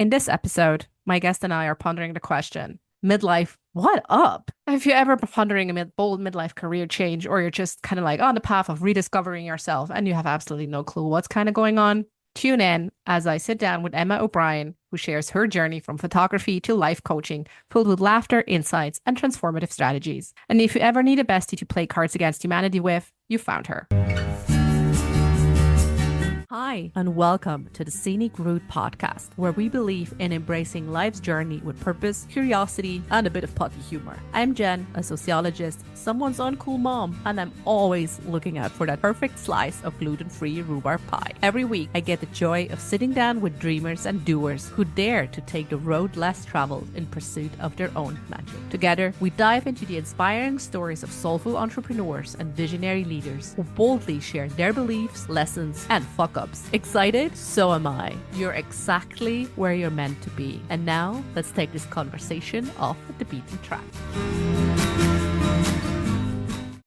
In this episode, my guest and I are pondering the question, midlife, what up? If you're ever pondering a bold midlife career change, or you're just kind of like on the path of rediscovering yourself and you have absolutely no clue what's kind of going on, tune in as I sit down with Emma O'Brien, who shares her journey from photography to life coaching, filled with laughter, insights, and transformative strategies. And if you ever need a bestie to play Cards Against Humanity with, you found her. Hi, and welcome to the Scenic Route Podcast, where we believe in embracing life's journey with purpose, curiosity, and a bit of potty humor. I'm Jen, a sociologist, someone's uncool mom, and I'm always looking out for that perfect slice of gluten-free rhubarb pie. Every week, I get the joy of sitting down with dreamers and doers who dare to take the road less traveled in pursuit of their own magic. Together, we dive into the inspiring stories of soulful entrepreneurs and visionary leaders who boldly share their beliefs, lessons, and fuck-ups. Excited? So am I. You're exactly where you're meant to be. And now, let's take this conversation off the beaten track.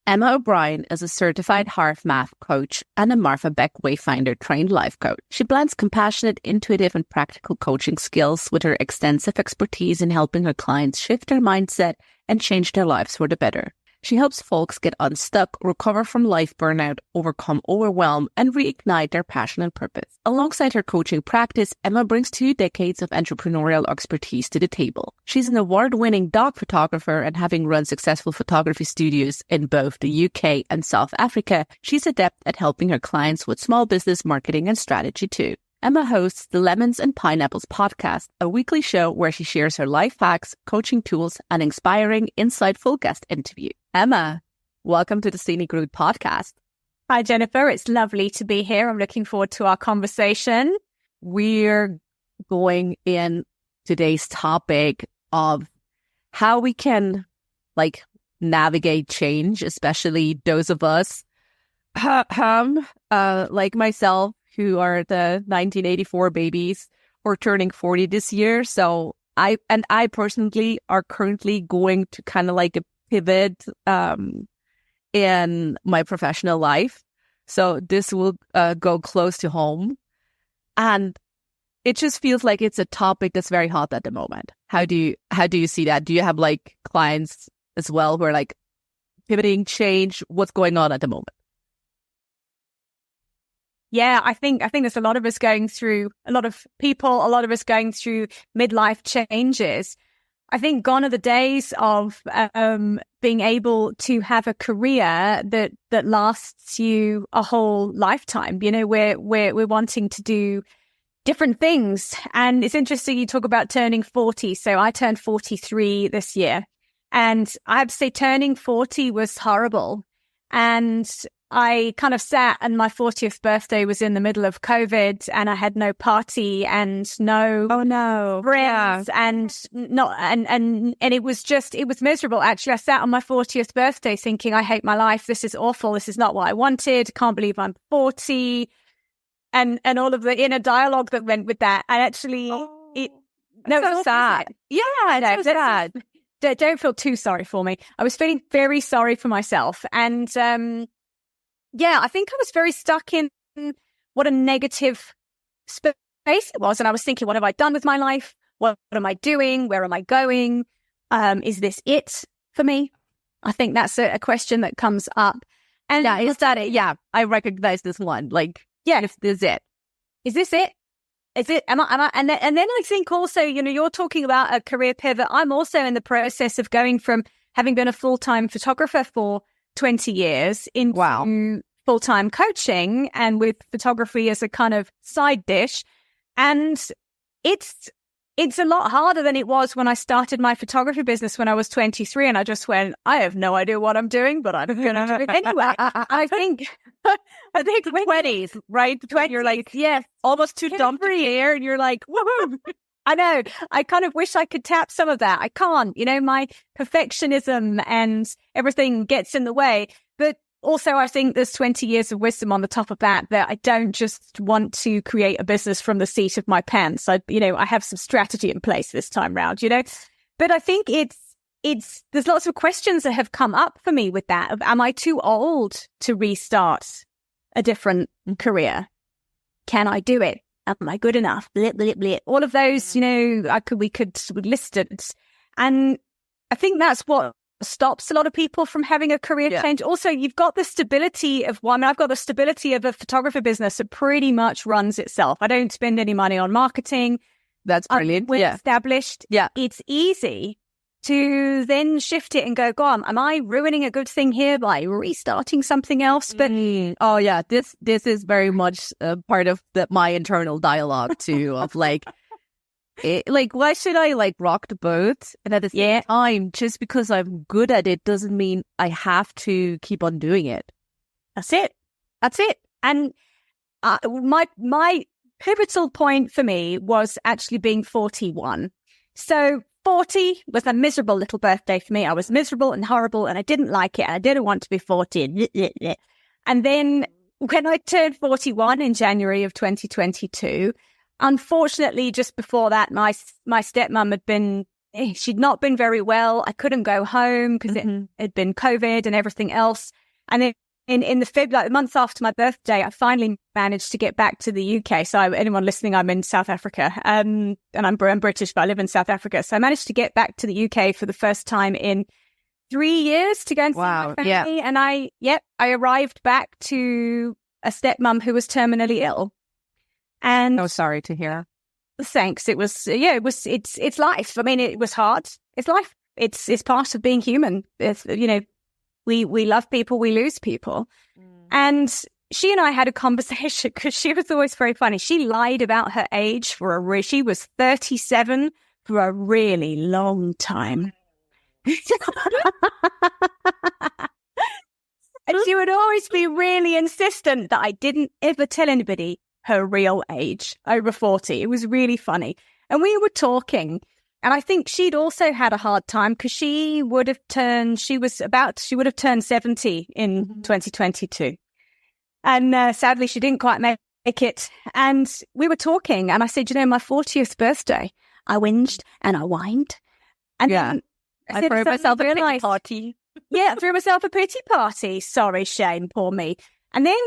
Emma O'Brien is a certified HeartMath coach and a Martha Beck Wayfinder trained life coach. She blends compassionate, intuitive, and practical coaching skills with her extensive expertise in helping her clients shift their mindset and change their lives for the better. She helps folks get unstuck, recover from life burnout, overcome overwhelm, and reignite their passion and purpose. Alongside her coaching practice, Emma brings 2 decades of entrepreneurial expertise to the table. She's an award-winning dog photographer, and having run successful photography studios in both the UK and South Africa, she's adept at helping her clients with small business marketing and strategy too. Emma hosts the Lemons and Pineapples podcast, a weekly show where she shares her life hacks, coaching tools, and inspiring, insightful guest interview. Emma, welcome to the Scenic Route Podcast. Hi, Jennifer. It's lovely to be here. I'm looking forward to our conversation. We're going in today's topic of how we can navigate change, especially those of us like myself, who are the 1984 babies or turning 40 this year. So I personally are currently going to kind of like a pivot in my professional life. So this will go close to home. And it just feels like it's a topic that's very hot at the moment. How do you see that? Do you have clients as well who are pivoting, change? What's going on at the moment? Yeah, I think there's a lot of us going through midlife changes. I think gone are the days of being able to have a career that lasts you a whole lifetime. You know, we're wanting to do different things. And it's interesting you talk about turning 40. So I turned 43 this year. And I have to say turning 40 was horrible. And I kind of sat, and my 40th birthday was in the middle of COVID, and I had no party and no friends, and it was miserable. Actually, I sat on my 40th birthday thinking, I hate my life. This is awful. This is not what I wanted. Can't believe I'm 40, and all of the inner dialogue that went with that. And actually, it's so sad. Yeah, it's so sad. Don't feel too sorry for me. I was feeling very sorry for myself, and yeah, I think I was very stuck in what a negative space it was. And I was thinking, what have I done with my life? What am I doing? Where am I going? Is this it for me? I think that's a question that comes up. And yeah, is that it? Yeah, I recognize this one. Yeah, is this it? Is this it? Is it? Am I? And then I think also, you're talking about a career pivot. I'm also in the process of going from having been a full-time photographer for 20 years into full-time coaching, and with photography as a kind of side dish. And it's a lot harder than it was when I started my photography business when I was 23, and I just went, I have no idea what I'm doing, but I'm going to do it anyway. I think 20s, right? 20s, you're like, yes, almost too dumb to care, and you're like, woohoo. I know. I kind of wish I could tap some of that. I can't. My perfectionism and everything gets in the way. But also, I think there's 20 years of wisdom on the top of that I don't just want to create a business from the seat of my pants. I have some strategy in place this time round, But I think there's lots of questions that have come up for me with that. Am I too old to restart a different career? Can I do it? Am I good enough? Blip, blip, blip. All of those, we could list it. And I think that's what stops a lot of people from having a career change. Also, you've got the stability of I've got the stability of a photographer business that pretty much runs itself. I don't spend any money on marketing. That's brilliant. We're established. Yeah. It's easy to then shift it and go, God, am I ruining a good thing here by restarting something else? But oh yeah, this is very much part of my internal dialogue too, of why should I rock the boat? And at the same time, just because I'm good at it doesn't mean I have to keep on doing it. That's it. And my pivotal point for me was actually being 41. So 40 was a miserable little birthday for me. I was miserable and horrible and I didn't like it. I didn't want to be 40. And then when I turned 41 in January of 2022, unfortunately, just before that, my stepmom she'd not been very well. I couldn't go home because it had been COVID and everything else. And then in the February, the month after my birthday, I finally managed to get back to the UK. So anyone listening, I'm in South Africa, and I'm British, but I live in South Africa. So I managed to get back to the UK for the first time in 3 years to go and see my family. And I arrived back to a stepmom who was terminally ill. And oh, sorry to hear. Thanks. It's life. I mean, it was hard. It's life. It's part of being human. We love people, we lose people. And she and I had a conversation because she was always very funny. She lied about her age she was 37 for a really long time. And she would always be really insistent that I didn't ever tell anybody her real age, over 40. It was really funny. And we were talking, and I think she'd also had a hard time because she would have turned 70 in 2022. And sadly, she didn't quite make it. And we were talking, and I said, my 40th birthday, I whinged and I whined. And then I threw myself a pity party. I threw myself a pity party. Sorry, Shane, poor me. And then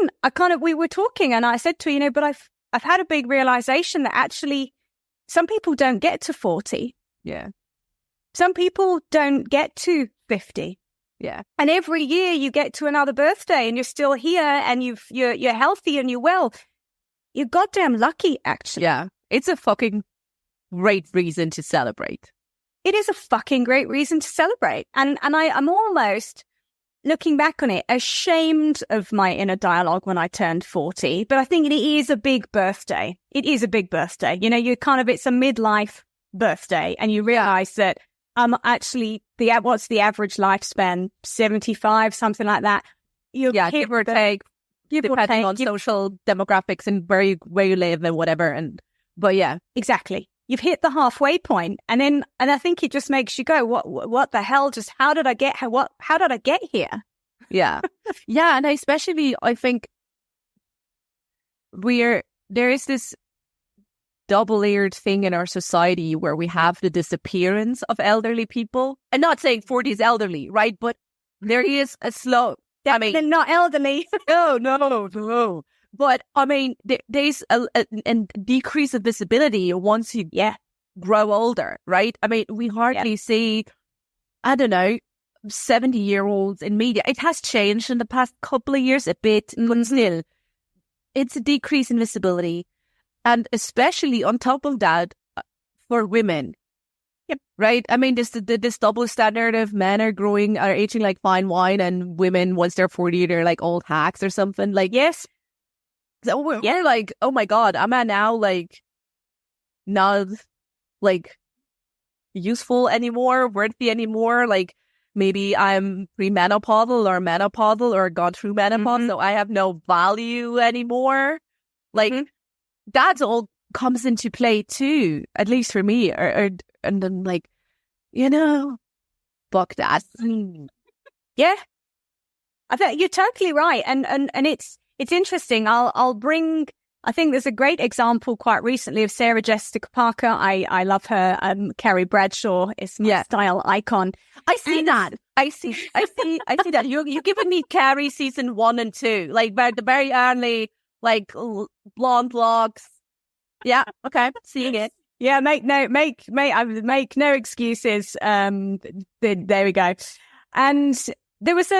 we were talking, and I said to her, but I've had a big realization that actually some people don't get to 40. Yeah. Some people don't get to 50. Yeah. And every year you get to another birthday and you're still here and you're healthy and you're well. You're goddamn lucky, actually. Yeah. It's a fucking great reason to celebrate. It is a fucking great reason to celebrate. And I'm almost, looking back on it, ashamed of my inner dialogue when I turned 40. But I think it is a big birthday. It is a big birthday. It's a midlife birthday. And you realize that actually, what's the average lifespan? 75, something like that. Give or take, depending on social demographics and where you live and whatever. But yeah, exactly. You've hit the halfway point, and I think it just makes you go, what the hell? Just how did I get here? How did I get here? Yeah, yeah, and especially I think there is this double-layered thing in our society where we have the disappearance of elderly people. I'm not saying 40 is elderly, right? But there is a slow. They're not elderly. No. But I mean, there's a decrease of visibility once you grow older, right? I mean, we hardly see, 70-year-olds in media. It has changed in the past couple of years a bit, but still, it's a decrease in visibility. And especially on top of that, for women, right? I mean, this double standard of men are aging like fine wine, and women, once they're 40, they're like old hacks or something. Like, yes. So we're like, oh my God, am I now like not like useful anymore, worthy anymore? Like maybe I'm premenopausal or menopausal or gone through menopause, so I have no value anymore. Like that all comes into play too, at least for me. And then like, fuck that. Yeah, I think you're totally right, and it's interesting. I'll bring, I think there's a great example quite recently of Sarah Jessica Parker. I love her. Carrie Bradshaw is my style icon. I see that. I see that. You're giving me Carrie season 1 and 2, like the very early, like blonde locks, Yeah. Okay. Seeing it. Yeah. Make no excuses. There we go. And there was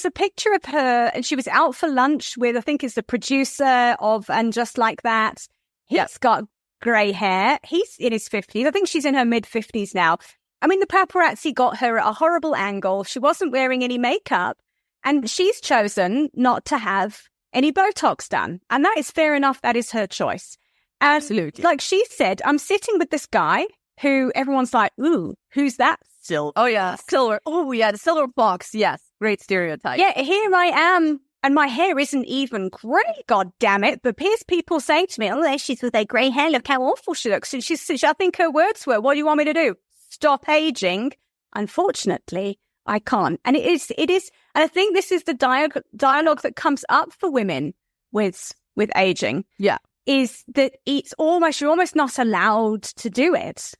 a picture of her, and she was out for lunch with, I think, is the producer of And Just Like That. He's got grey hair. He's in his 50s. I think she's in her mid-50s now. I mean, the paparazzi got her at a horrible angle. She wasn't wearing any makeup, and she's chosen not to have any Botox done. And that is fair enough. That is her choice. And Absolutely. like she said, I'm sitting with this guy who everyone's like, ooh, who's that? Silver. Oh, yeah. Silver. Oh, yeah. The silver fox. Yes. Great stereotype. Yeah, here I am. And my hair isn't even grey, God damn it. But here's people saying to me, oh, there she's with her grey hair. Look how awful she looks. And I think her words were, what do you want me to do? Stop aging. Unfortunately, I can't. And it is. And I think this is the dialogue that comes up for women with aging. Yeah. Is that you're almost not allowed to do it.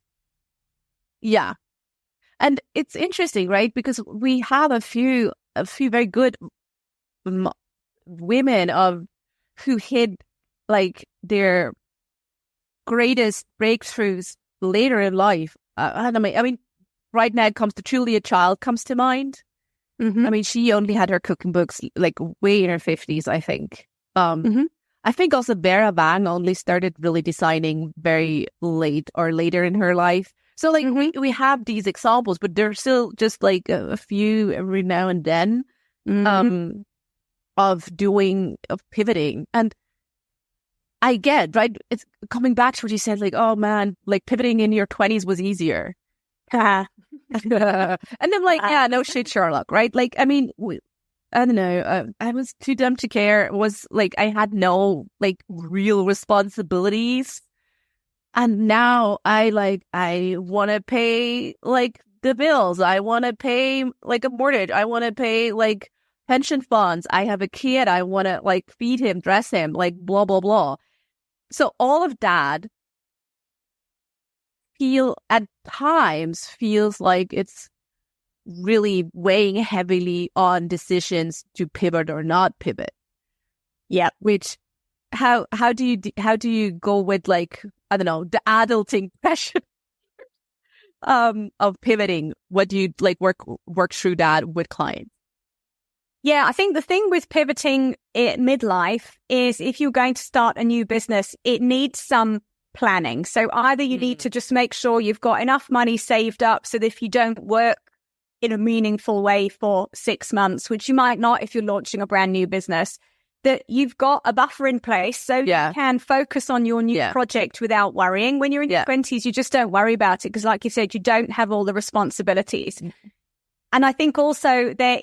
Yeah. And it's interesting, right? Because we have a few very good women who hit like their greatest breakthroughs later in life. I mean, right now Julia Child comes to mind. Mm-hmm. I mean, she only had her cooking books like way in her 50s, I think. I think also Vera Wang only started really designing very late or later in her life. So like we have these examples, but there's still just like a few every now and then of pivoting. And I get, right? It's coming back to what you said, like, oh man, like pivoting in your 20s was easier. And I'm like, yeah, no shit, Sherlock, right? Like, I mean, I don't know. I was too dumb to care. It was like I had no like real responsibilities. And now I want to pay like the bills. I want to pay like a mortgage. I want to pay like pension funds. I have a kid. I want to like feed him, dress him, like blah, blah, blah. So all of that at times feels like it's really weighing heavily on decisions to pivot or not pivot. Yeah. Which, how do you go with like, I don't know, the adulting pressure of pivoting? What do you like work through that with clients? Yeah, I think the thing with pivoting at midlife is if you're going to start a new business, it needs some planning. So either you need to just make sure you've got enough money saved up so that if you don't work in a meaningful way for 6 months, which you might not if you're launching a brand new business, that you've got a buffer in place so you can focus on your new project without worrying. When you're in your 20s, you just don't worry about it because, like you said, you don't have all the responsibilities. And I think also there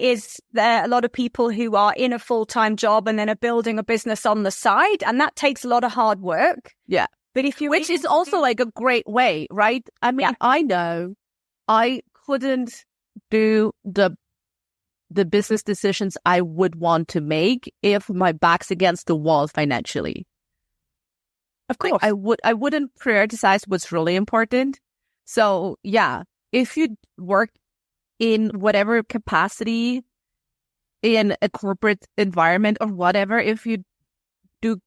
a lot of people who are in a full-time job and then are building a business on the side, and that takes a lot of hard work. Yeah. But which is also like a great way, right? I mean, I know I couldn't do the business decisions I would want to make if my back's against the wall financially. Of course. Like, I wouldn't prioritize what's really important. So yeah, if you work in whatever capacity in a corporate environment or whatever, if you do,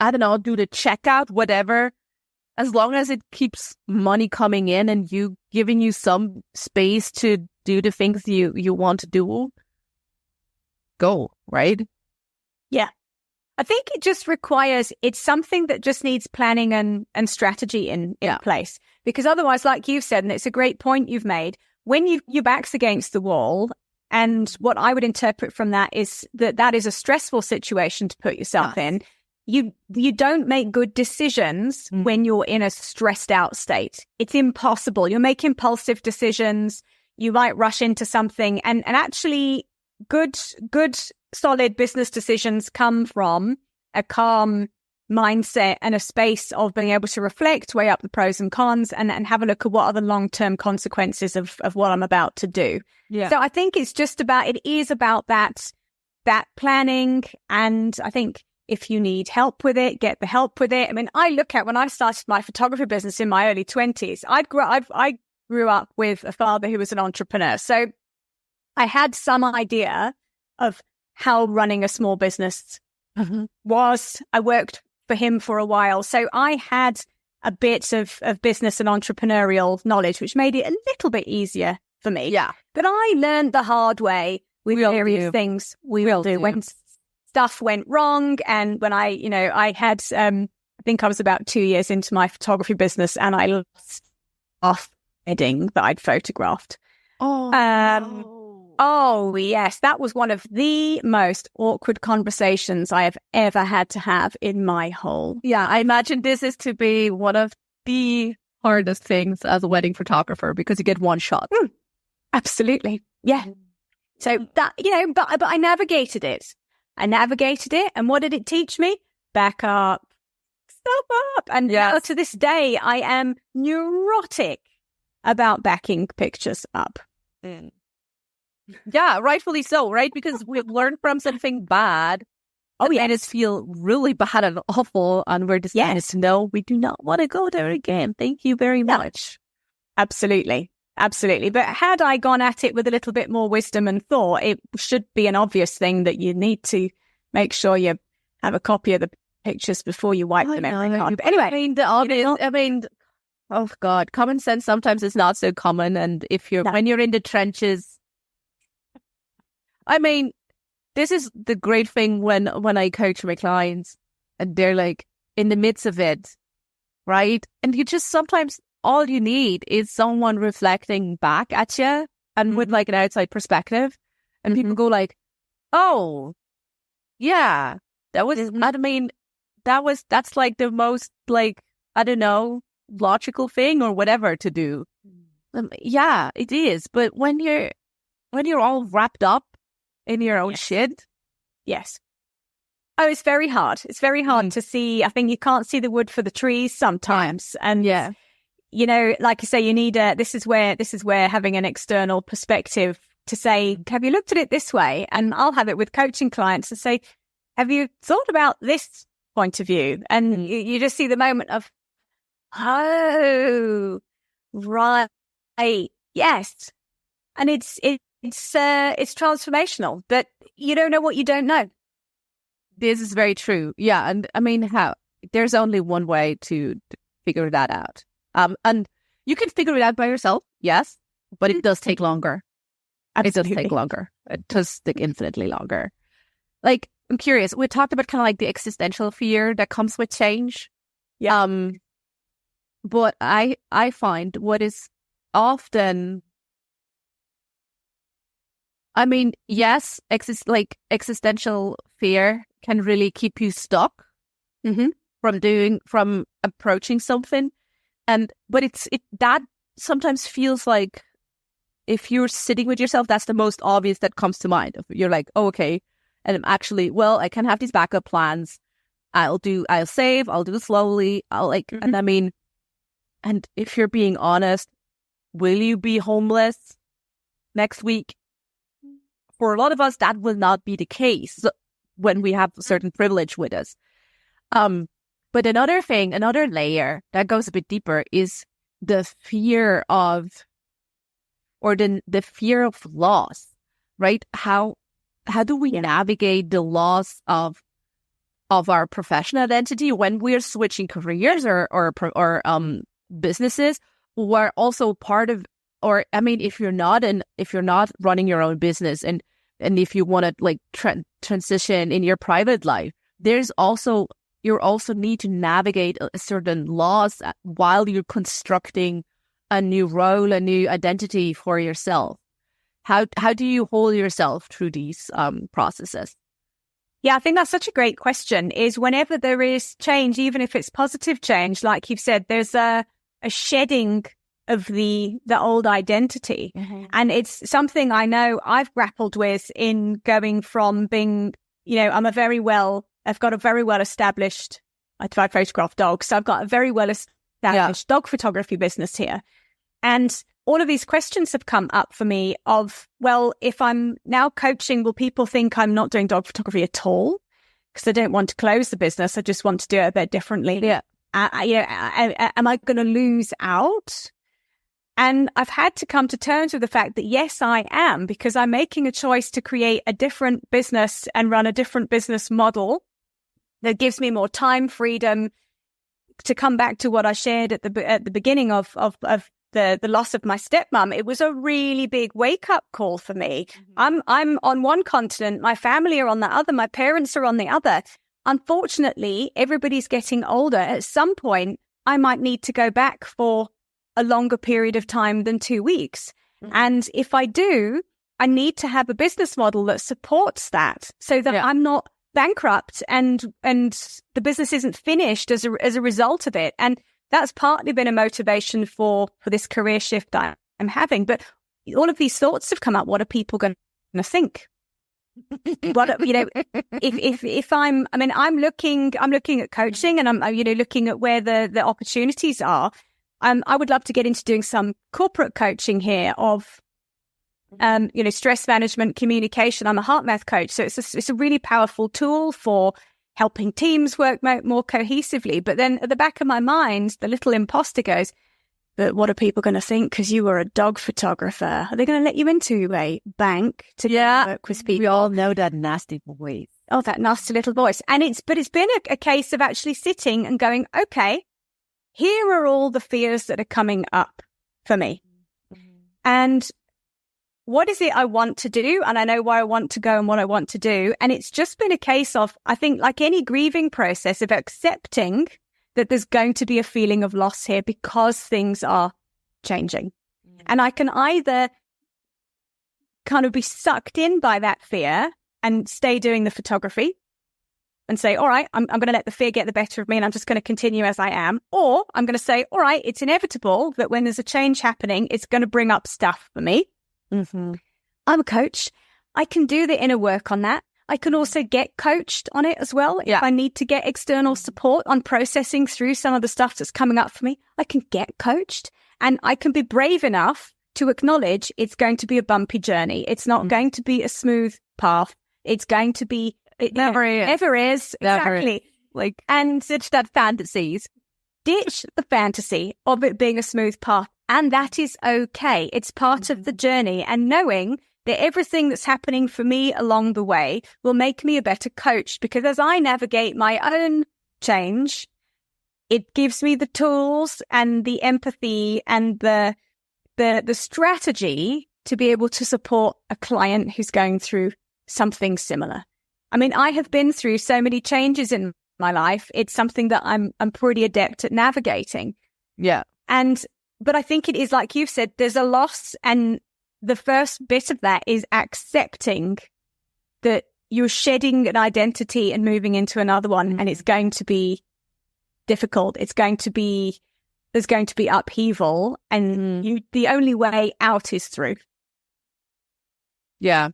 I don't know, do the checkout, whatever, as long as it keeps money coming in and giving you some space to do the things you want to do, go, right? Yeah. I think it just it's something that just needs planning and strategy in place. Because otherwise, like you've said, and it's a great point you've made, when your back's against the wall, and what I would interpret from that is that is a stressful situation to put yourself in. You don't make good decisions when you're in a stressed out state. It's impossible. You'll make impulsive decisions. You might rush into something, and actually good solid business decisions come from a calm mindset and a space of being able to reflect, weigh up the pros and cons, and have a look at what are the long-term consequences of what I'm about to do. Yeah. So I think it is about that planning. And I think if you need help with it, get the help with it. I mean, I look at when I started my photography business in my early 20s, I grew up with a father who was an entrepreneur. So I had some idea of how running a small business was. I worked for him for a while. So I had a bit of business and entrepreneurial knowledge, which made it a little bit easier for me. Yeah. But I learned the hard way with various things we will do when stuff went wrong. And when I had, I think I was about 2 years into my photography business and I lost off wedding that I'd photographed. Oh, yes. That was one of the most awkward conversations I have ever had to have in my whole. Yeah, I imagine this is to be one of the hardest things as a wedding photographer because you get one shot. Absolutely. Yeah. So that, but I navigated it. And what did it teach me? Back up, stop up. And now to this day, I am neurotic about backing pictures up. Yeah, rightfully so, right? Because we've learned from something bad. And it feel really bad and awful. And we're just no, we do not want to go there again. Thank you very much. Absolutely. But had I gone at it with a little bit more wisdom and thought, it should be an obvious thing that you need to make sure you have a copy of the pictures before you wipe them every time. But anyway, oh God, common sense sometimes is not so common. And when you're in the trenches, this is the great thing when I coach my clients and they're like in the midst of it, right? And you just sometimes all you need is someone reflecting back at you and with like an outside perspective. And people go like, oh, yeah, that's like the most like, I don't know, logical thing or whatever to do. Yeah, it is. But when you're all wrapped up in your own shit. Yes. Oh, it's very hard. It's very hard to see. I think you can't see the wood for the trees sometimes. And, like you say, you need this is where having an external perspective to say, have you looked at it this way? And I'll have it with coaching clients to say, have you thought about this point of view? And you just see the moment of, oh, right. Yes. And it's transformational, but you don't know what you don't know. This is very true. Yeah. And there's only one way to figure that out. And you can figure it out by yourself. Yes. But it does take longer. Absolutely. It does take longer. It does take infinitely longer. Like, I'm curious. We talked about kind of like the existential fear that comes with change. Yeah. But I find what is often, yes, existential fear can really keep you stuck from approaching something. But that sometimes feels like if you're sitting with yourself, that's the most obvious that comes to mind. You're like, oh, okay. And I'm actually, I can have these backup plans. I'll save, I'll do it slowly. And if you're being honest, will you be homeless next week? For a lot of us, that will not be the case when we have a certain privilege with us. But another layer that goes a bit deeper is the fear of, or the fear of loss, right? How do we navigate the loss of our professional identity when we're switching careers or businesses, or also part of, or if you're not running your own business and if you want to like transition in your private life, you also need to navigate a certain loss while you're constructing a new role, a new identity for yourself. How do you hold yourself through these processes? Yeah, I think that's such a great question. Is whenever there is change, even if it's positive change, like you've said, there's a shedding of the old identity. And it's something I know I've grappled with in going from being, I've got a very well established, I photograph dogs, so I've got a very well established dog photography business here. And all of these questions have come up for me of, well, if I'm now coaching, will people think I'm not doing dog photography at all? Because I don't want to close the business. I just want to do it a bit differently. Yeah. Am I going to lose out? And I've had to come to terms with the fact that, yes, I am, because I'm making a choice to create a different business and run a different business model that gives me more time, freedom. To come back to what I shared at the beginning of the loss of my stepmom, it was a really big wake up call for me. I'm on one continent, my family are on the other, my parents are on the other. Unfortunately, everybody's getting older. At some point, I might need to go back for a longer period of time than 2 weeks. And if I do, I need to have a business model that supports that so that I'm not bankrupt and the business isn't finished as a result of it. And that's partly been a motivation for this career shift that I'm having. But all of these thoughts have come up. What are people going to think? What, if I'm looking at coaching, and I'm looking at where the opportunities are. I would love to get into doing some corporate coaching here of stress management, communication. I'm a HeartMath coach, so it's a really powerful tool for helping teams work more cohesively. But then at the back of my mind, the little imposter goes, but what are people going to think because you were a dog photographer? Are they going to let you into a bank to work with people? We all know that nasty voice. Oh, that nasty little voice. And it's been a case of actually sitting and going, okay, here are all the fears that are coming up for me. And what is it I want to do? And I know where I want to go and what I want to do. And it's just been a case of, I think, like any grieving process, of accepting that there's going to be a feeling of loss here because things are changing. And I can either kind of be sucked in by that fear and stay doing the photography and say, all right, I'm going to let the fear get the better of me and I'm just going to continue as I am. Or I'm going to say, all right, it's inevitable that when there's a change happening, it's going to bring up stuff for me. I'm a coach. I can do the inner work on that. I can also get coached on it as well. If I need to get external support on processing through some of the stuff that's coming up for me, I can get coached, and I can be brave enough to acknowledge it's going to be a bumpy journey. It's not going to be a smooth path. It's going to be, it never is. Exactly. Like, and ditch that fantasies. Ditch the fantasy of it being a smooth path. And that is okay. It's part of the journey. And knowing that everything that's happening for me along the way will make me a better coach, because as I navigate my own change, it gives me the tools and the empathy and the strategy to be able to support a client who's going through something similar. I mean, I have been through so many changes in my life. It's something that I'm pretty adept at navigating. Yeah. But I think it is, like you've said, there's a loss, and the first bit of that is accepting that you're shedding an identity and moving into another one, and it's going to be difficult. There's going to be upheaval, and the only way out is through. Yeah.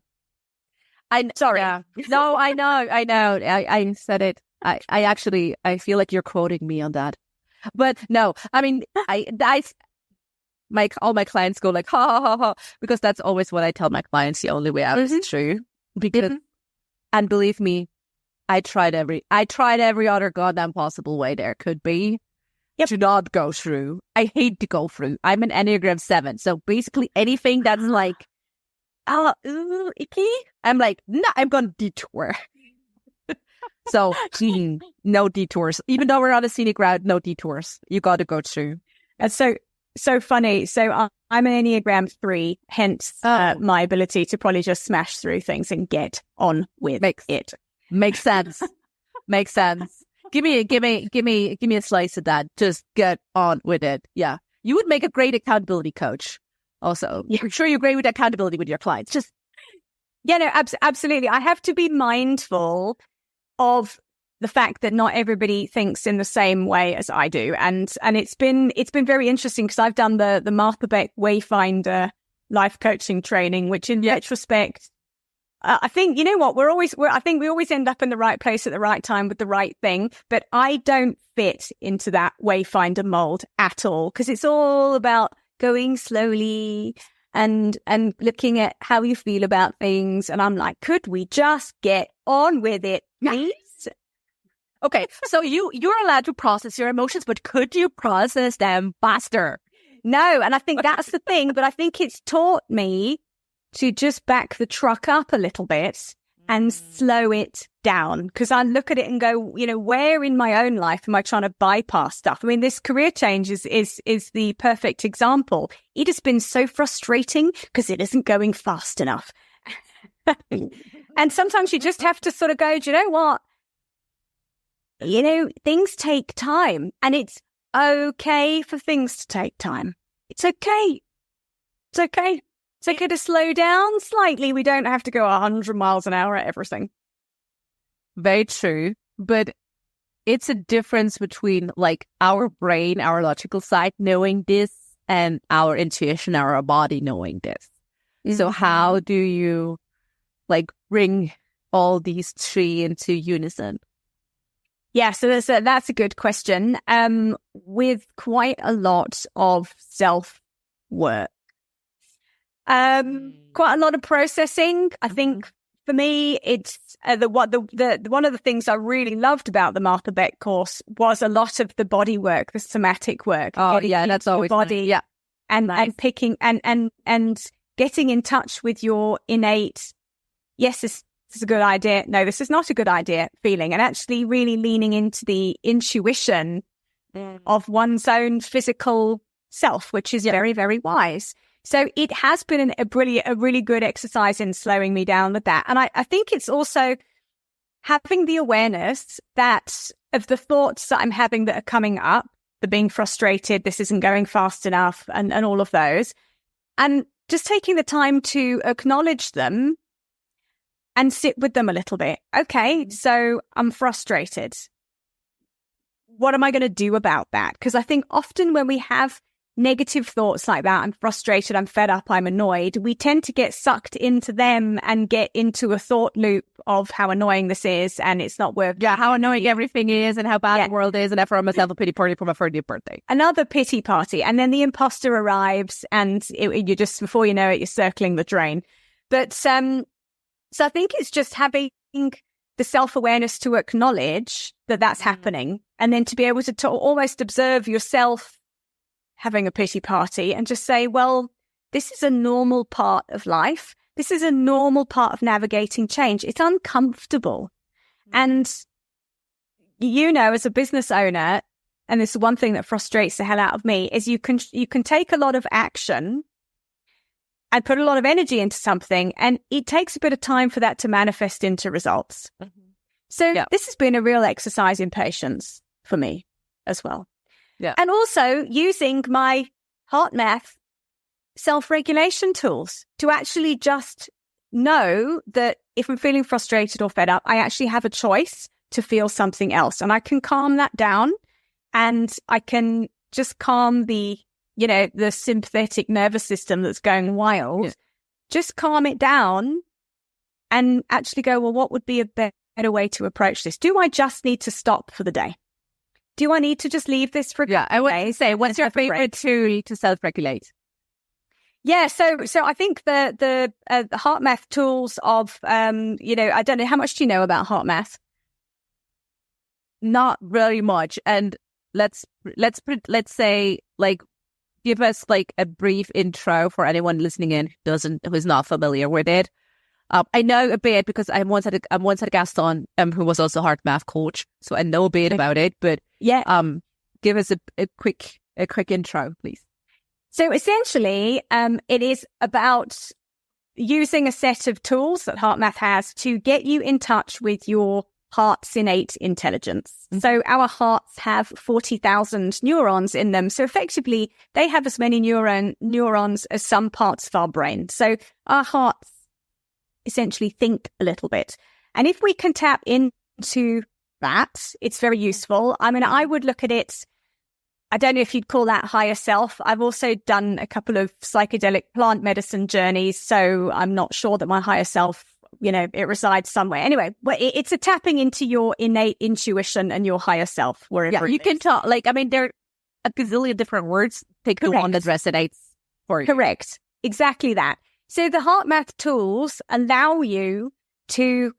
Sorry. Yeah. No, I know. I said it. I feel like you're quoting me on that. But no, I mean, all my clients go like, ha, ha, ha, ha, because that's always what I tell my clients. The only way out is through. Because, and believe me, I tried every other goddamn possible way there could be to not go through. I hate to go through. I'm an Enneagram 7. So basically anything that's like, icky, I'm like, no, I'm going to detour. So, no detours. Even though we're on a scenic route, no detours. You got to go through. That's so funny. So I'm an Enneagram 3, hence my ability to probably just smash through things and get on with it. Makes sense. Makes sense. Give me a slice of that. Just get on with it. Yeah. You would make a great accountability coach. Also, I'm sure you're great with accountability with your clients. Just, absolutely. I have to be mindful of the fact that not everybody thinks in the same way as I do. And it's been very interesting, because I've done the Martha Beck Wayfinder life coaching training, which in retrospect, I think, you know what, I think we always end up in the right place at the right time with the right thing, but I don't fit into that Wayfinder mold at all, because it's all about going slowly and looking at how you feel about things. And I'm like, could we just get on with it, please? Okay, so you're allowed to process your emotions, but could you process them faster? No, and I think that's the thing, but I think it's taught me to just back the truck up a little bit and slow it down, because I look at it and go, you know, where in my own life am I trying to bypass stuff? I mean, this career change is the perfect example. It has been so frustrating because it isn't going fast enough. And sometimes you just have to sort of go, do you know what? You know, things take time, and it's okay for things to take time. It's okay. It's okay. It's okay to slow down slightly. We don't have to go 100 miles an hour at everything. Very true. But it's a difference between like our brain, our logical side knowing this, and our intuition, our body knowing this. Mm-hmm. So how do you like bring all these three into unison? Yeah, so that's a good question. With quite a lot of self-work. Quite a lot of processing. I think for me, it's one of the things I really loved about the Martha Beck course was a lot of the body work, the somatic work. Oh yeah, that's always body. Nice. Yeah, and nice. And picking and getting in touch with your innate. Yes, this is a good idea. No, this is not a good idea. Feeling, and actually really leaning into the intuition of one's own physical self, which is very, very wise. So it has been a really good exercise in slowing me down with that. And I think it's also having the awareness that of the thoughts that I'm having that are coming up, the being frustrated, this isn't going fast enough, and all of those. And just taking the time to acknowledge them and sit with them a little bit. Okay, so I'm frustrated. What am I going to do about that? Because I think often when we have negative thoughts like that, I'm frustrated, I'm fed up, I'm annoyed, we tend to get sucked into them and get into a thought loop of how annoying this is, and it's not worth how annoying everything is and how bad the world is, and I throw myself a pity party for my 30th birthday. Another pity party, and then the imposter arrives, and you just, before you know it, you're circling the drain. But so I think it's just having the self-awareness to acknowledge that that's happening, and then to be able to almost observe yourself having a pity party and just say, well, this is a normal part of life. This is a normal part of navigating change. It's uncomfortable. And, you know, as a business owner, and this is one thing that frustrates the hell out of me, is you can take a lot of action and put a lot of energy into something, and it takes a bit of time for that to manifest into results. Mm-hmm. So this has been a real exercise in patience for me as well. Yeah. And also using my HeartMath self-regulation tools to actually just know that if I'm feeling frustrated or fed up, I actually have a choice to feel something else. And I can calm that down, and I can just calm the sympathetic nervous system that's going wild, just calm it down and actually go, well, what would be a better way to approach this? Do I just need to stop for the day? Do I need to just leave this for a I would say, what's your favorite tool to self-regulate? Yeah, so I think the HeartMath tools of I don't know, how much do you know about HeartMath? Not really much, and let's say, like, give us like a brief intro for anyone listening in who's not familiar with it. I know a bit because I once had a guest on who was also a HeartMath coach, so I know a bit about it. But give us a quick intro, please. So essentially, it is about using a set of tools that HeartMath has to get you in touch with your heart's innate intelligence. Mm-hmm. So our hearts have 40,000 neurons in them. So effectively, they have as many neurons as some parts of our brain. So our hearts essentially think a little bit. And if we can tap into that, it's very useful. I mean, I would look at it, I don't know if you'd call that higher self. I've also done a couple of psychedelic plant medicine journeys, so I'm not sure that my higher self, it resides somewhere. Anyway, but it's a tapping into your innate intuition and your higher self, wherever you can talk. Like, I mean, there are a gazillion different words. Take the one that resonates for you. Correct. Exactly that. So the HeartMath tools allow you to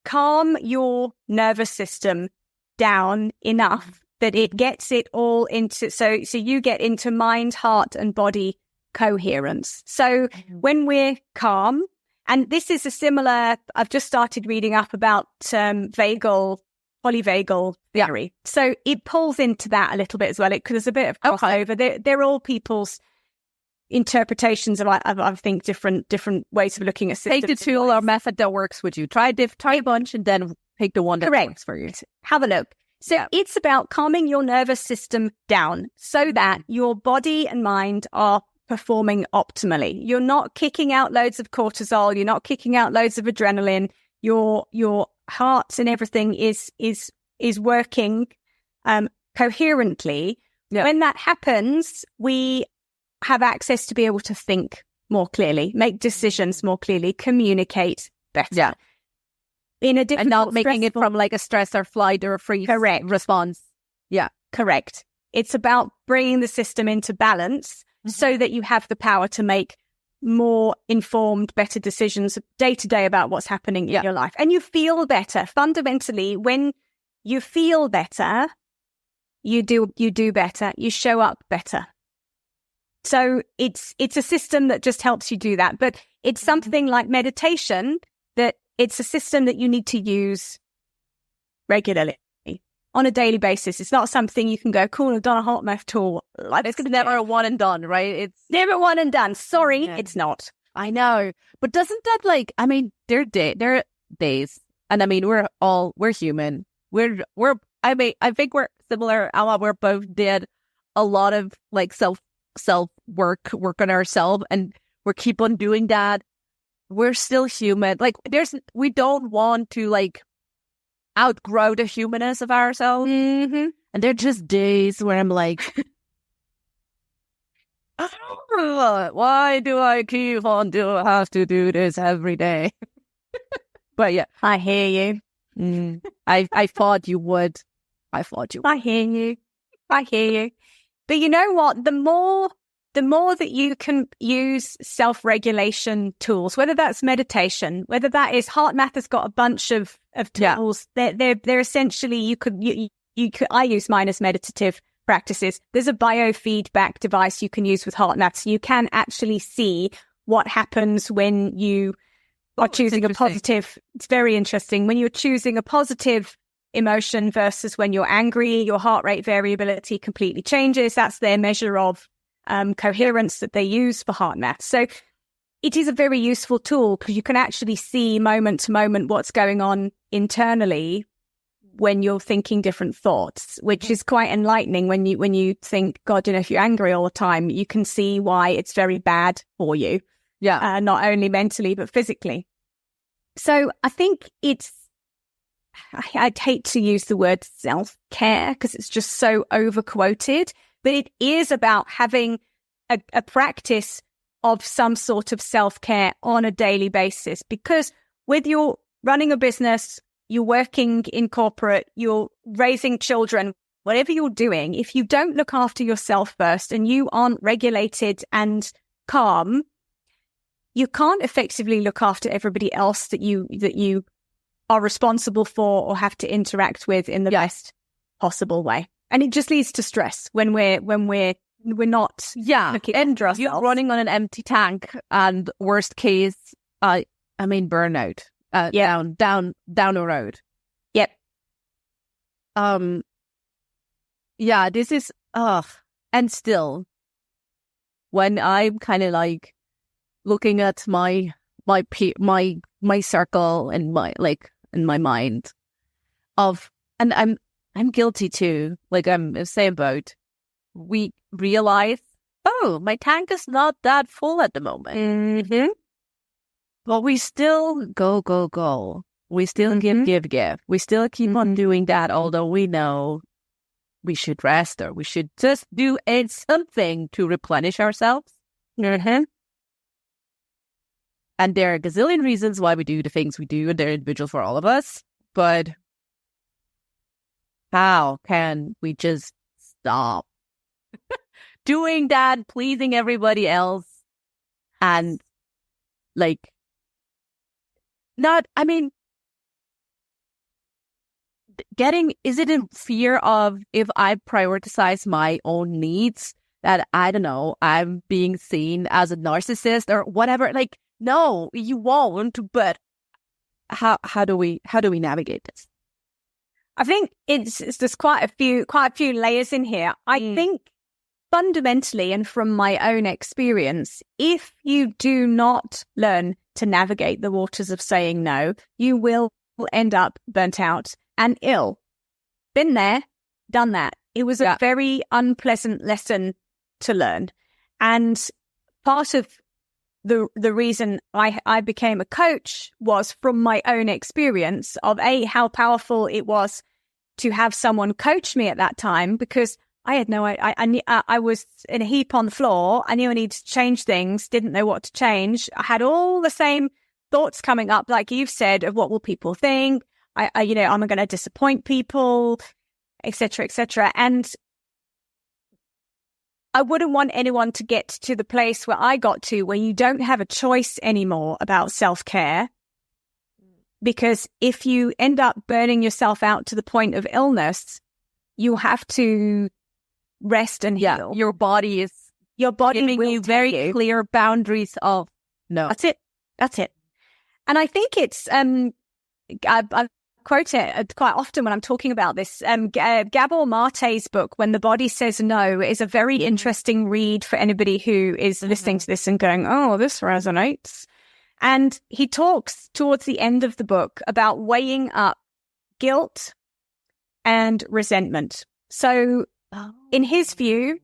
calm your nervous system down enough that it gets it all into, so you get into mind, heart, and body coherence. So when we're calm And this is a similar, I've just started reading up about polyvagal theory. So it pulls into that a little bit as well, because there's a bit of crossover. They're all people's interpretations of, I think, different ways of looking at systems. Take the tool or method that works with you. Try a bunch and then pick the one that works for you. Have a look. So it's about calming your nervous system down so that your body and mind are performing optimally. You're not kicking out loads of cortisol. You're not kicking out loads of adrenaline. Your heart and everything is working coherently. Yeah. When that happens, we have access to be able to think more clearly, make decisions more clearly, communicate better. Yeah. In a different, and not making it from like a stress or flight or a freeze response. Yeah, correct. It's about bringing the system into balance so that you have the power to make more informed, better decisions day to day about what's happening in your life. And you feel better. Fundamentally, when you feel better, you do better. You show up better. So it's a system that just helps you do that. But it's something like meditation that it's a system that you need to use regularly on a daily basis. It's not something you can go, cool, I've done a HeartMath tool. It's never a one and done, right? It's never one and done. Sorry, it's not. I know. But doesn't that there are days. And I mean, we're human. I think we're similar. We're both did a lot of like self work on ourselves, and we keep on doing that. We're still human. Like we don't want to like outgrow the humanness of ourselves. Mm-hmm. And there are just days where I'm like, why do I keep on have to do this every day? But yeah, I hear you. I thought you would. I hear you. But you know what? The more that you can use self-regulation tools, whether that's meditation, whether that is HeartMath has got a bunch of tools. They're essentially I use mine as meditative practices. There's a biofeedback device you can use with HeartMath, so you can actually see what happens when you are choosing a positive. It's very interesting when you're choosing a positive emotion versus when you're angry. Your heart rate variability completely changes. That's their measure of coherence that they use for HeartMath. So it is a very useful tool because you can actually see moment to moment what's going on internally when you're thinking different thoughts, which is quite enlightening when you think, God, if you're angry all the time, you can see why it's very bad for you. Yeah. Not only mentally, but physically. So I think I'd hate to use the word self-care because it's just so overquoted, but it is about having a practice of some sort of self-care on a daily basis, because with your running a business, you're working in corporate, you're raising children, whatever you're doing, if you don't look after yourself first and you aren't regulated and calm, you can't effectively look after everybody else that you are responsible for or have to interact with in the best possible way. And it just leads to stress when we're not looking after ourselves. You're running on an empty tank, and worst case, burnout. Down the road. Yep. This is and still when I'm kind of like looking at my circle and in my mind of, and I'm guilty too. Like I'm the same boat. We realize, my tank is not that full at the moment. Mm-hmm. But we still go. We still give. We still keep on doing that, although we know we should rest or we should just do something to replenish ourselves. Mm-hmm. And there are a gazillion reasons why we do the things we do, and they're individual for all of us. But how can we just stop doing that, pleasing everybody else, and is it in fear of if I prioritize my own needs that, I don't know, I'm being seen as a narcissist or whatever? Like, no, you won't. But how do we navigate this? I think there's quite a few layers in here. I think fundamentally, and from my own experience, if you do not learn to navigate the waters of saying no, you will end up burnt out and ill. Been there, done that. It was a very unpleasant lesson to learn. And part of the reason I became a coach was from my own experience of how powerful it was to have someone coach me at that time, because I had I was in a heap on the floor. I knew I needed to change things, didn't know what to change. I had all the same thoughts coming up, like you've said, of what will people think? Am I going to disappoint people, etc., etc. And I wouldn't want anyone to get to the place where I got to, where you don't have a choice anymore about self-care. Because if you end up burning yourself out to the point of illness, you have to rest and heal. Your body giving you very clear boundaries of no. That's it. And I think it's I quote it quite often when I'm talking about this. Gabor Mate's book, When the Body Says No, is a very interesting read for anybody who is listening to this and going, oh, this resonates. And he talks towards the end of the book about weighing up guilt and resentment. So in his view,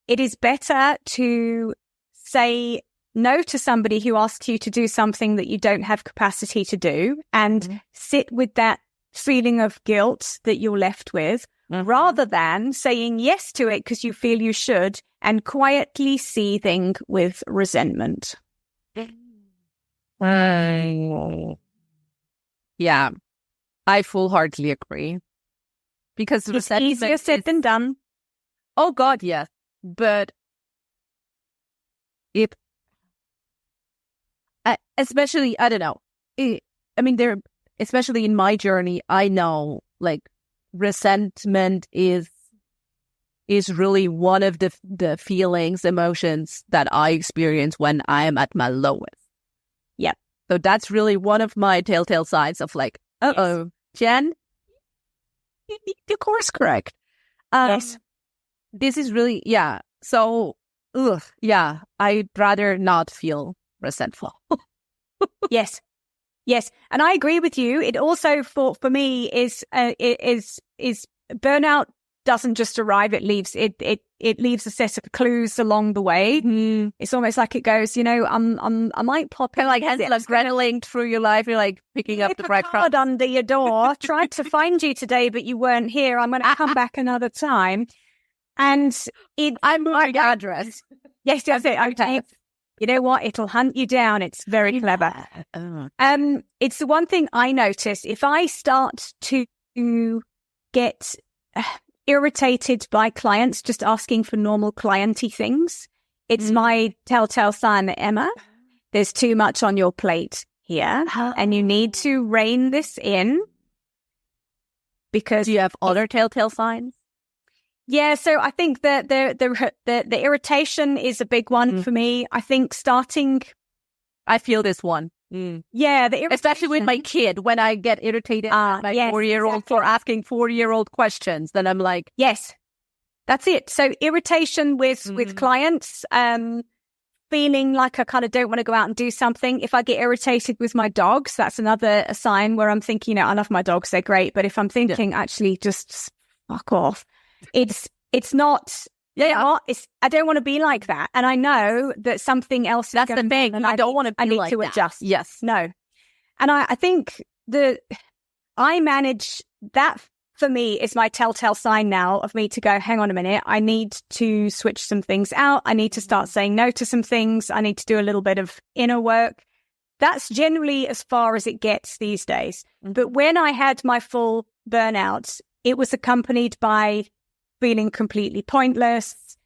it is better to say no to somebody who asks you to do something that you don't have capacity to do and sit with that feeling of guilt that you're left with, rather than saying yes to it because you feel you should and quietly seething with resentment. Yeah, I full-heartedly agree. Because it's easier said than done. Oh God, yes. But especially, I don't know. Especially in my journey, I know like resentment is really one of the feelings, emotions that I experience when I am at my lowest. Yeah. So that's really one of my telltale signs of like, yes. Jen, you need to course correct. Yes. This is really, So, I'd rather not feel resentful. Yes. And I agree with you. It also, for me, is burnout doesn't just arrive. It leaves a set of clues along the way. It's almost like it goes, I might pop in, like adrenaline through your life. You're like picking up the breadcrumbs under your door. Tried to find you today, but you weren't here. I'm going to come back another time. And I'm moving address. Yes, that's it. Okay. You know what? It'll hunt you down. It's very clever. It's the one thing I notice. If I start to get irritated by clients just asking for normal clienty things, it's my telltale sign that, Emma, there's too much on your plate here, and you need to rein this in. Because do you have other telltale signs? Yeah, so I think that the irritation is a big one for me. I think I feel this one. Yeah, the irritation. Especially with my kid, when I get irritated at my 4-year-old for asking 4-year-old questions, then I'm like, yes, that's it. So irritation with clients, feeling like I kind of don't want to go out and do something. If I get irritated with my dogs, that's another sign where I'm thinking, I love my dogs, they're great, but if I'm thinking actually just fuck off. It's not. I don't want to be like that, and I know that something else. That's the thing, and I don't want to be I need like to that. Adjust. Yes, no, and I think I manage that. For me, is my telltale sign now of me to go, hang on a minute, I need to switch some things out. I need to start saying no to some things. I need to do a little bit of inner work. That's generally as far as it gets these days. But when I had my full burnout, it was accompanied by feeling completely pointless,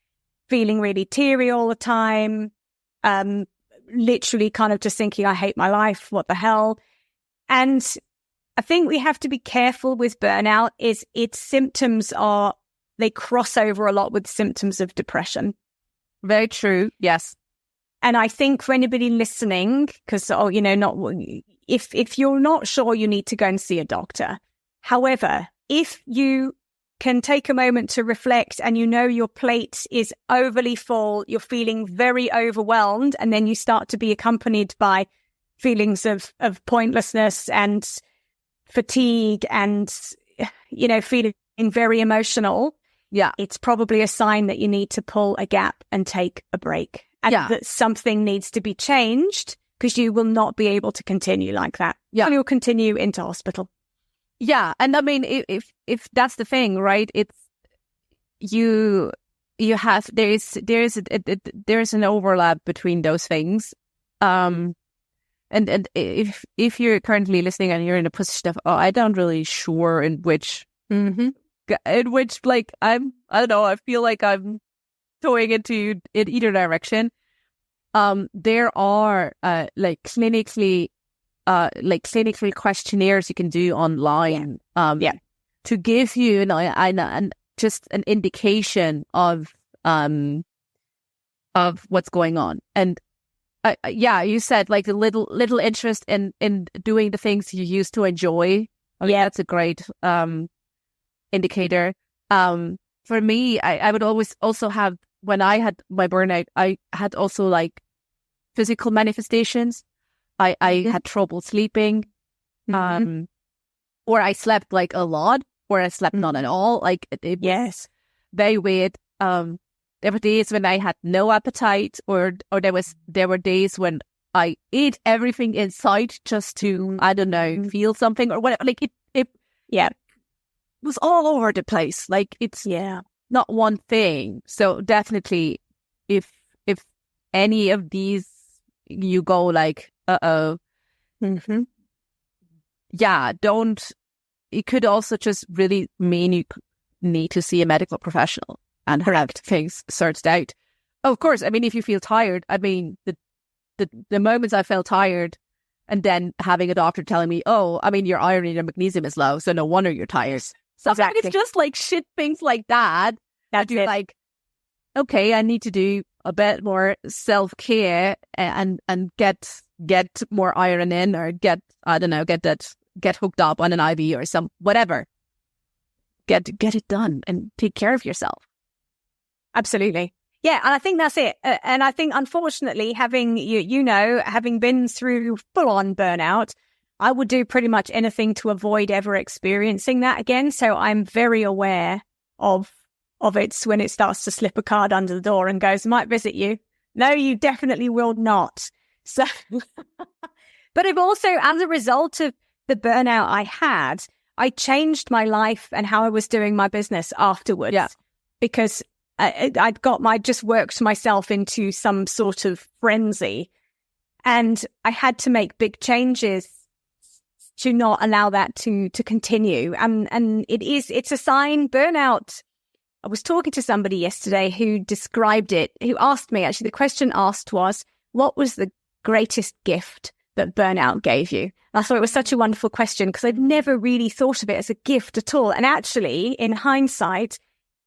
feeling really teary all the time, literally kind of just thinking, I hate my life, what the hell? And I think we have to be careful with burnout is its symptoms they cross over a lot with symptoms of depression. Very true, yes. And I think for anybody listening, because, if you're not sure, you need to go and see a doctor. However, if you can take a moment to reflect and your plate is overly full, you're feeling very overwhelmed, and then you start to be accompanied by feelings of pointlessness and fatigue and, feeling very emotional. Yeah. It's probably a sign that you need to pull a gap and take a break, and that something needs to be changed, because you will not be able to continue like that. Yeah. And you'll continue into hospital. Yeah. And I mean, if that's the thing, right? It's you have, there's an overlap between those things. And if you're currently listening and you're in a position of, I don't really sure in which, like, I don't know, I feel like I'm going in either direction. There are clinically questionnaires you can do online to give you just an indication of what's going on. And you said like a little interest in doing the things you used to enjoy. That's a great indicator. For me, I would always also have, when I had my burnout, I had also like physical manifestations. I had trouble sleeping, or I slept like a lot, or I slept not at all. Like it was very weird. There were days when I had no appetite, or there were days when I ate everything in sight just to, I don't know, feel something or whatever. Like it was all over the place. Like it's not one thing. So definitely, if any of these you go like, don't. It could also just really mean you need to see a medical professional and have things sorted out. Of course, I mean, if you feel tired, I mean, the moments I felt tired, and then having a doctor telling me, your iron and your magnesium is low, so no wonder you're tired. So it's just like shit things like that. That's you're like, okay, I need to do a bit more self-care and get more iron in, or get hooked up on an IV or some whatever. Get it done and take care of yourself. Absolutely. Yeah, and I think that's it. And I think, unfortunately, having having been through full-on burnout, I would do pretty much anything to avoid ever experiencing that again. So I'm very aware of it when it starts to slip a card under the door and goes, might visit you. No, you definitely will not. So, but I've also, as a result of the burnout I had, I changed my life and how I was doing my business afterwards. Yeah. Because I just worked myself into some sort of frenzy, and I had to make big changes to not allow that to continue. And it's a sign. Burnout. I was talking to somebody yesterday who described it, who asked me, actually, the question asked was, what was the greatest gift that burnout gave you? And I thought it was such a wonderful question, because I'd never really thought of it as a gift at all. And actually, in hindsight,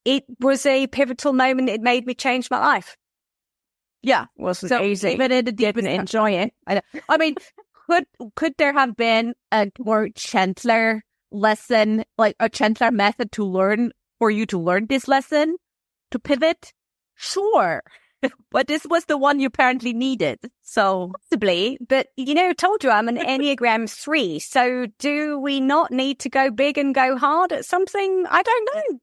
it was a pivotal moment. It made me change my life. Yeah. It wasn't easy. But it didn't enjoy it. I mean, could there have been a more gentler lesson, like a gentler method to learn, for you to learn this lesson, to pivot? Sure. But this was the one you apparently needed. So possibly. But, I told you I'm an Enneagram 3. So do we not need to go big and go hard at something? I don't know.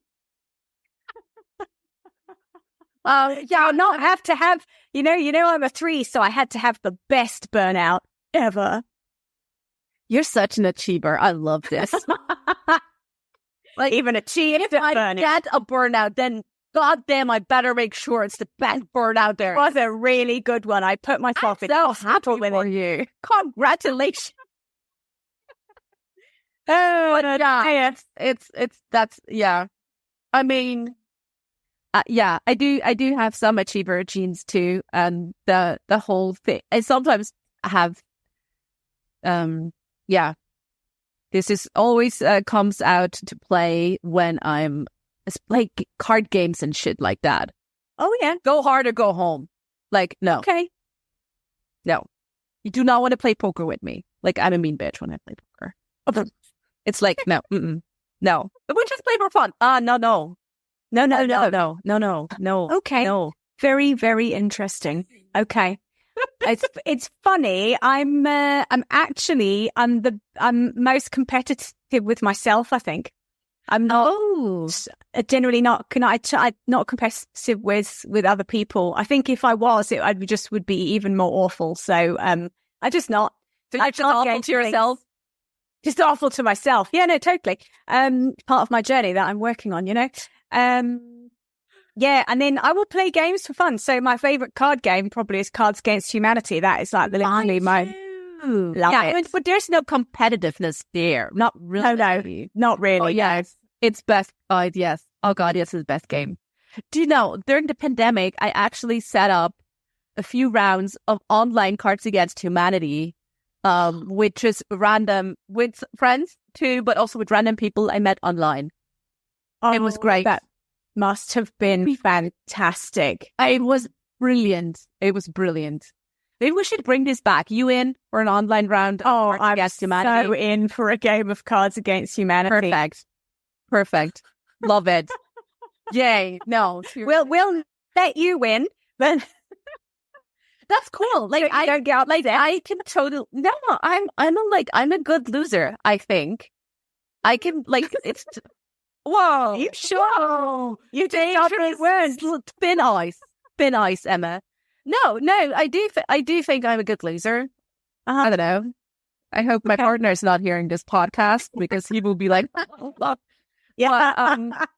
Not have to have, I'm a 3, so I had to have the best burnout ever. You're such an achiever. I love this. Like, even achieved if I get a burnout, then goddamn, I better make sure it's the best burnout there. It was a really good one. I put myself in so happy for you. Congratulations. Yeah. I mean, I do have some achiever genes too, and the whole thing. I sometimes have, this is always comes out to play when I'm like card games and shit like that. Oh yeah, go hard or go home. Like no, okay, No. You do not want to play poker with me. Like, I'm a mean bitch when I play poker. It's like, no, no. But we just play for fun. No. No. Okay. No. Very, very interesting. Okay. It's funny. I'm most competitive with myself, I think. I'm not generally not not competitive with other people. I think if I was, I would be even more awful. So I just not. So you're just awful to yourself? Just awful to myself. Yeah, no, totally. Part of my journey that I'm working on, Yeah, and then I will play games for fun. So my favorite card game probably is Cards Against Humanity. That is like literally my love it. But there's no competitiveness there. Not really. No, not really. Oh, yes. It's best. Oh, yes. Oh, God, yes, it's the best game. Do you know, during the pandemic, I actually set up a few rounds of online Cards Against Humanity, with just random, with friends too, but also with random people I met online. It was great. That must have been fantastic. It was brilliant. Maybe we should bring this back. You in for an online round? Oh, I'm so in for a game of Cards Against Humanity. Perfect. Love it. Yay. No. We'll let you win, but that's cool. Like, I don't get out like that. I can totally. No, I'm a good loser. I think I can. Like, it's. Whoa! You sure? You dangerous words. Thin ice, Emma. No. I do think I'm a good loser. I don't know. I hope my partner's not hearing this podcast because he will be like, oh, yeah. But,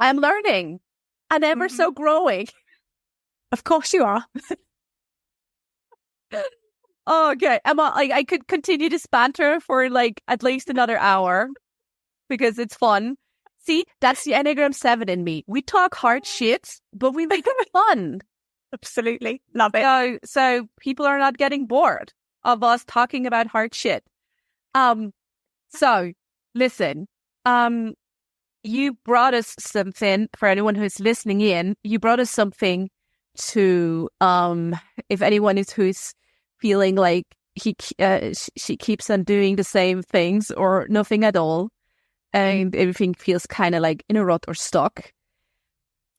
I'm learning and ever so growing. Of course you are. Okay, Emma, I could continue this banter for like at least another hour because it's fun. See, that's the Enneagram 7 in me. We talk hard shit, but we make it fun. Absolutely. Love it. So people are not getting bored of us talking about hard shit. So listen, you brought us something for anyone who's listening in. You brought us something to, if anyone who's feeling like she keeps on doing the same things or nothing at all, and everything feels kind of like in a rut or stuck.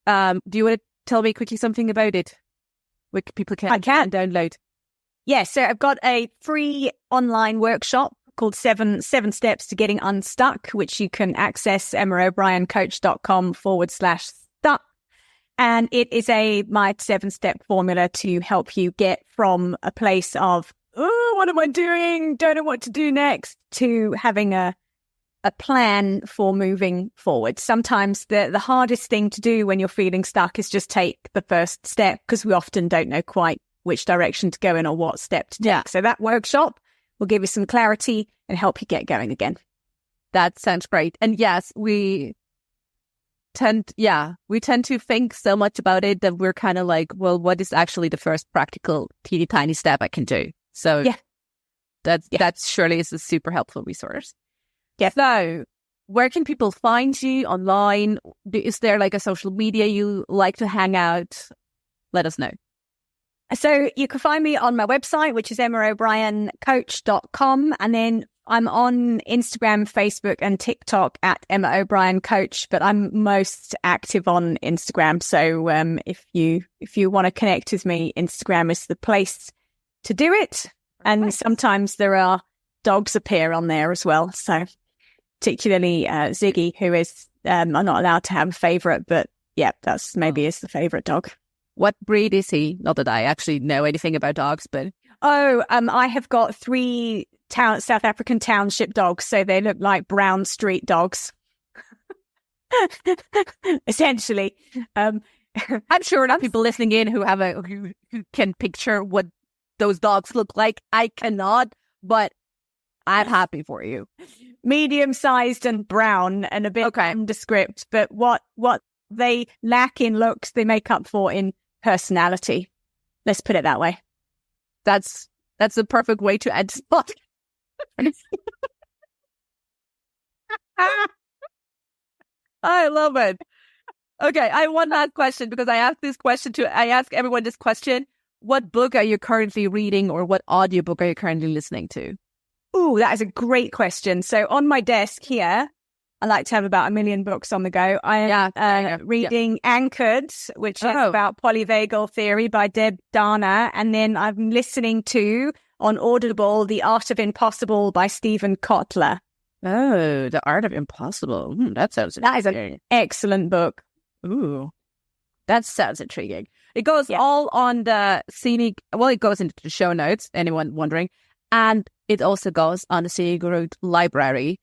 Do you want to tell me quickly something about it? Where people can download? Yeah, so I've got a free online workshop called Seven Steps to Getting Unstuck, which you can access emmaobrien.coach.com/stuck. And it is my 7-step formula to help you get from a place of, oh, what am I doing? Don't know what to do next, to having a plan for moving forward. Sometimes the hardest thing to do when you're feeling stuck is just take the first step, because we often don't know quite which direction to go in or what step to take. Yeah. So that workshop will give you some clarity and help you get going again. That sounds great. And yes, we tend to think so much about it that we're kind of like, well, what is actually the first practical teeny tiny step I can do? So that surely is a super helpful resource. Yeah. So where can people find you online? Is there like a social media you like to hang out? Let us know. So you can find me on my website, which is emmaobrien.coach.com. And then I'm on Instagram, Facebook, and TikTok at Emma O'Brien Coach, but I'm most active on Instagram. So if you want to connect with me, Instagram is the place to do it. And sometimes there are dogs appear on there as well. So particularly Ziggy, who is, I'm not allowed to have a favorite, but yeah, that's maybe is the favorite dog. What breed is he? Not that I actually know anything about dogs, but... I have got 3 South African township dogs, so they look like brown street dogs. Essentially. I'm sure not people listening in who can picture what those dogs look like. I cannot, but I'm happy for you. Medium-sized and brown and a bit nondescript, but what they lack in looks, they make up for in personality. Let's put it that way. That's the perfect way to end spot. I love it. Okay, I have one last question, because I ask everyone this question. what book are you currently reading, or what audiobook are you currently listening to? Ooh, that is a great question. So on my desk here, I like to have about 1 million books on the go. I am reading Anchored, which is about polyvagal theory by Deb Dana. And then I'm listening to, on Audible, The Art of Impossible by Stephen Kotler. Oh, The Art of Impossible. That sounds That is an excellent book. Ooh, that sounds intriguing. It goes all on the Scenic, well, it goes into the show notes, anyone wondering. And it also goes on the Scenic Route library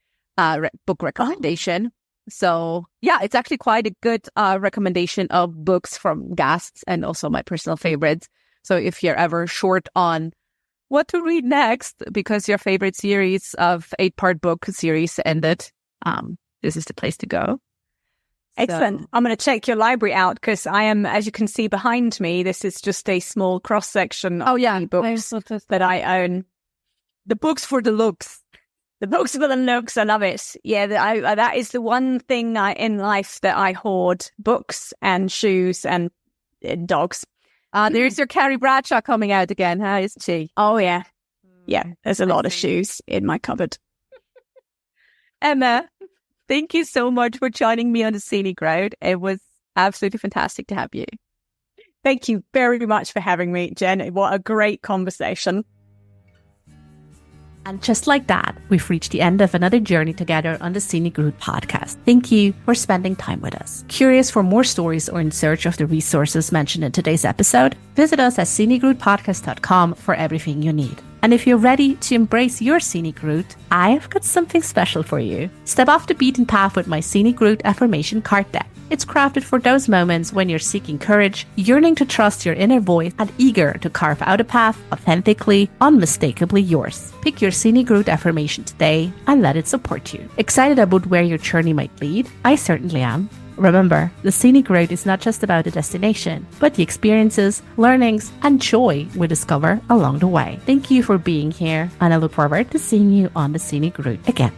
book recommendation. So, yeah, it's actually quite a good recommendation of books from guests and also my personal favorites. So if you're ever short on what to read next because your favorite series of 8-part book series ended, this is the place to go. Excellent. So, I'm going to check your library out because I am, as you can see behind me, this is just a small cross-section of books that I own. The books for the looks. The books for the looks. I love it. Yeah, that is the one thing in life that I hoard: books and shoes and dogs. There's your Carrie Bradshaw coming out again, huh? Isn't she? Oh, yeah. Yeah, there's a lot of shoes in my cupboard. Emma, thank you so much for joining me on the Scenic Route. It was absolutely fantastic to have you. Thank you very much for having me, Jen. What a great conversation. And just like that, we've reached the end of another journey together on the Scenic Route podcast. Thank you for spending time with us. Curious for more stories or in search of the resources mentioned in today's episode? Visit us at scenicroutepodcast.com for everything you need. And if you're ready to embrace your scenic route, I've got something special for you. Step off the beaten path with my Scenic Route affirmation card deck. It's crafted for those moments when you're seeking courage, yearning to trust your inner voice, and eager to carve out a path authentically, unmistakably yours. Pick your Scenic Route affirmation today and let it support you. Excited about where your journey might lead? I certainly am. Remember, the Scenic Route is not just about the destination, but the experiences, learnings, and joy we discover along the way. Thank you for being here, and I look forward to seeing you on the Scenic Route again.